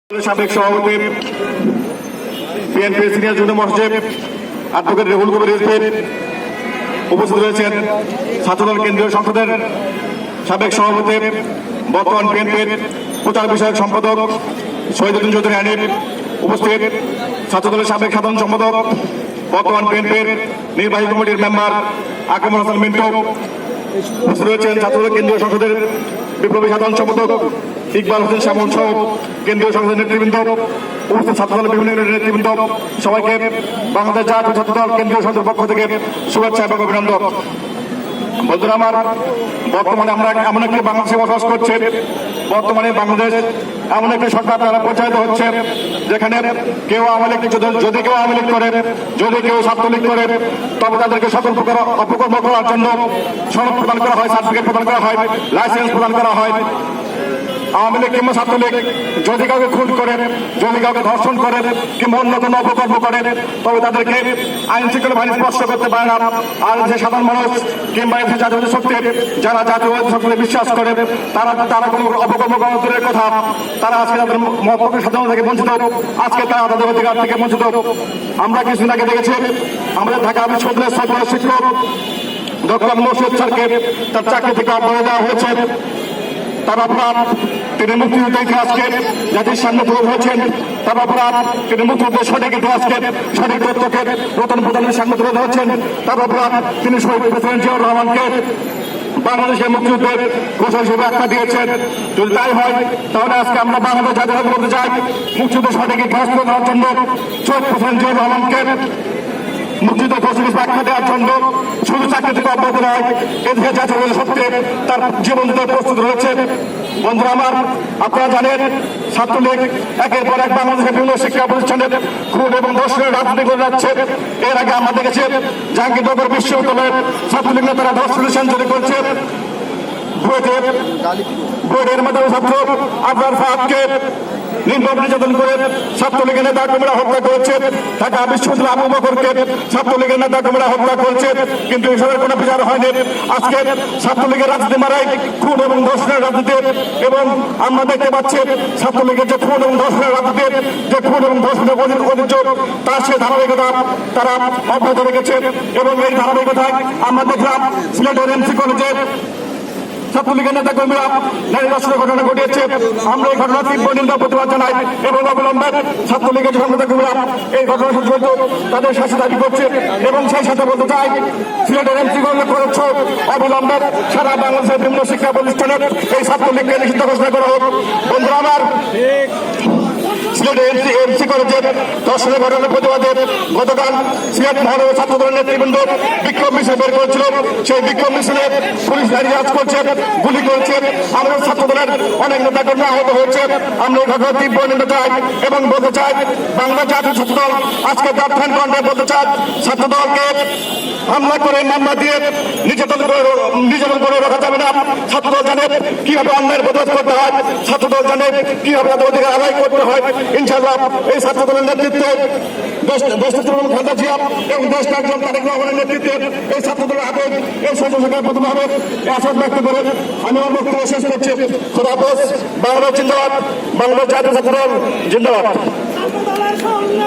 সাবেক সভাপতি BNP senior যুগ্ম মহাসচিব অ্যাডভোকেট রুহুল কবির রিজভী উপস্থিত রয়েছেন। ছাত্রদল কেন্দ্রীয় সংসদের সাবেক সভাপতি বর্তমান বিএনপির প্রচার বিষয়ক সম্পাদক শহীদুদ্দিন চৌধুরী হানিফ উপস্থিত। ছাত্রদলের সাবেক সাধারণ সম্পাদক বর্তমান বিএনপির নির্বাহী কমিটির মেম্বার আকমল হাসান মিন্টু উপস্থিত রয়েছেন। ছাত্রদল কেন্দ্রীয় সংসদের বিপ্লবী সাধারণ সম্পাদক ইকবাল হোসেন শ্যামল সহ কেন্দ্রীয় সংসদের নেতৃবৃন্দ উপস্থিত। ছাত্রদলের বিভিন্ন নেতৃবৃন্দ সবাইকে বাংলাদেশ জাতীয় ছাত্রদল কেন্দ্রীয় সংসদের পক্ষ থেকে শুভেচ্ছা এবং অভিনন্দন। বন্ধুরা আমার, বর্তমানে আমরা এমন একটি বাংলাদেশে বসবাস করছে, বর্তমানে বাংলাদেশ এমন একটি সরকার দ্বারা পরিচালিত হচ্ছে যেখানে কেউ আওয়ামী লীগ যদি কেউ আওয়ামী লীগ করে, যদি কেউ ছাত্রলীগ করে, তবে তাদেরকে সকল প্রকার অপকর্ম করার জন্য সনদ প্রদান করা হয়, সার্টিফিকেট প্রদান করা হয়, লাইসেন্স প্রদান করা হয়। আওয়ামী লীগ কিংবা ছাত্রলীগ যদি কাউকে খুন করে, যদি কাউকে ধর্ষণ করে কিংবা অন্য কোনো অপকর্ম করে, তবে তাদেরকে আইন শৃঙ্খলা বাহিনী স্পর্শ করতে পারে না। আর যে সাধারণ মানুষ কিংবা জাতীয় শক্তি যারা জাতীয় শক্তিতে বিশ্বাস করে, তারা কোনো অপকর্ম করার দূরের কথা, তারা আজকে তাদের মতপক্ষের স্বাধীনতা থেকে বঞ্চিত, আজকে তারা তাদের অধিকার থেকে বঞ্চিত। আমরা কিছুদিন আগে দেখেছি আমাদের ঢাকা বিশ্ববিদ্যালয়ের ছাত্র শিক্ষক ডক্টর মোর্শেদ স্যারকে তার চাকরি থেকে অব্যাহতি দেওয়া হয়েছে। তার অপরাধ তিনি মুক্তিযুদ্ধ ইতিহাসকে জাতির সামনে তুলে ধরেছেন। তার অপরাধ তিনি মুক্তিযুদ্ধের সঠিক ইতিহাসকে, সঠিক তথ্যকে নতুন প্রজন্মের সামনে তুলে ধরেছেন। তার অপরাধ তিনি শহীদ প্রেসিডেন্ট জিয়াউর রহমানকে বাংলাদেশের মুক্তিযুদ্ধের ঘোষণা হিসেবে আখ্যা দিয়েছেন। যদি তাই হয় তাহলে আজকে আমরা বাংলাদেশ জাতীয় বলতে চাই, মুক্তিযুদ্ধের সঠিক ইতিহাস তুলে ধরার জন্য শহীদ প্রেসিডেন্ট জিয়াউর রহমানকে মুক্তিযুদ্ধ ঘোষণা ব্যাখ্যা দেওয়ার জন্য শুধু চাকরি থেকে অব্যাহত নয়, এদিকে জাতীয় সত্যি তার জীবন দিতে প্রস্তুত রয়েছে। বন্ধুরা আমার, আপনারা জানেন ছাত্রলীগ একের পর এক বাংলাদেশের বিভিন্ন শিক্ষা প্রতিষ্ঠানের খুন এবং ধর্ষণের রাজনীতি করে যাচ্ছে। এর আগে আমরা দেখেছি জাহাঙ্গীরনগর বিশ্ববিদ্যালয়ের ছাত্রলীগ নেতারা ধর্ষণের সেঞ্চুরি করছে। বুয়েটের মাধ্যমে ছাত্র আবরার ফাহাদকে নির্মম নির্যাতন করে ছাত্রলীগের নেতা কর্মীরা হত্যা করেছে। ঢাকা বিশ্ববিদ্যালয় আবু বকরকে ছাত্রলীগের নেতা কর্মীরা হত্যা করেছে, কিন্তু এসবের কোনো বিচার হয়নি। আজকে ছাত্রলীগের রাজনীতি মারাই খুন এবং ধর্ষণের রাজনীতি, এবং আমরা দেখতে পাচ্ছি ছাত্রলীগের যে খুন এবং ধর্ষণের রাজনীতি, যে খুন এবং ধর্ষণের অভিযোগ, তার সে ধারাবাহিকতা তারা অব্যাহত রেখেছে। এবং এই ধারাবাহিকতায় আমরা দেখলাম সিলেটের এমসি কলেজে ছাত্রলীগের নেতা কর্মীরা নারী ধর্ষণের ঘটনা ঘটিয়েছে। আমরা এই ঘটনার তীব্র নিন্দা প্রতিবাদ জানাই এবং অবিলম্বে ছাত্রলীগের নেতা কর্মীরা এই ঘটনার সাথে জড়িত তাদের শাস্তি দাবি করছে। এবং সেই সাথে বলতে চাই, সিলেটের এমসি কলেজে করেছ অবিলম্বে সারা বাংলাদেশের বিভিন্ন শিক্ষা প্রতিষ্ঠানের এই ছাত্রলীগকে নিষিদ্ধ ঘোষণা করা হোক। বন্ধুরা আমার, সিলেটের এমসি কলেজের ধর্ষণের ঘটনার প্রতিবাদে গতকাল সিলেট মহানগর ছাত্রদলের নেতৃবৃন্দ বিক্ষোভ মিছিল বের করেছিল। সেই বিক্ষোভ মিছিলে পুলিশ লাঠিচার্জ করছে, গুলি করছে। আমাদের ছাত্রদলের অনেক নেতা কর্মী আহত হয়েছে। আমরা এই ঘটনার তীব্র নিন্দা চাই এবং বলতে চাই, বাংলা জাতীয় ছাত্রদল আজকে প্রার্থনা কণ্ঠে বলতে চাই, ছাত্রদলকে হামলা করে মামলা দিয়ে নির্যাতন করে রাখা যাবে না। ছাত্রদল জানে কিভাবে অন্যায়ের প্রতিবাদ করতে হয়, ছাত্রদল জানে কিভাবে তাদের অধিকার আদায় করতে হয়। ইনশাআল্লাহ এই ছাত্রদলের নেতৃত্বে খালেদা জিয়া এবং দেশ একজন তারেক রহমানের নেতৃত্বে এই ছাত্রদলের আগে এই সচেতনতা প্রথম হবে আশাবাদ ব্যক্ত করে আমি আমার বক্তব্য শেষ করছি। খোদা হাফেজ। বাংলাদেশ জিন্দাবাদ, বাংলাদেশ জাতীয় ছাত্রদল জিন্দাবাদ।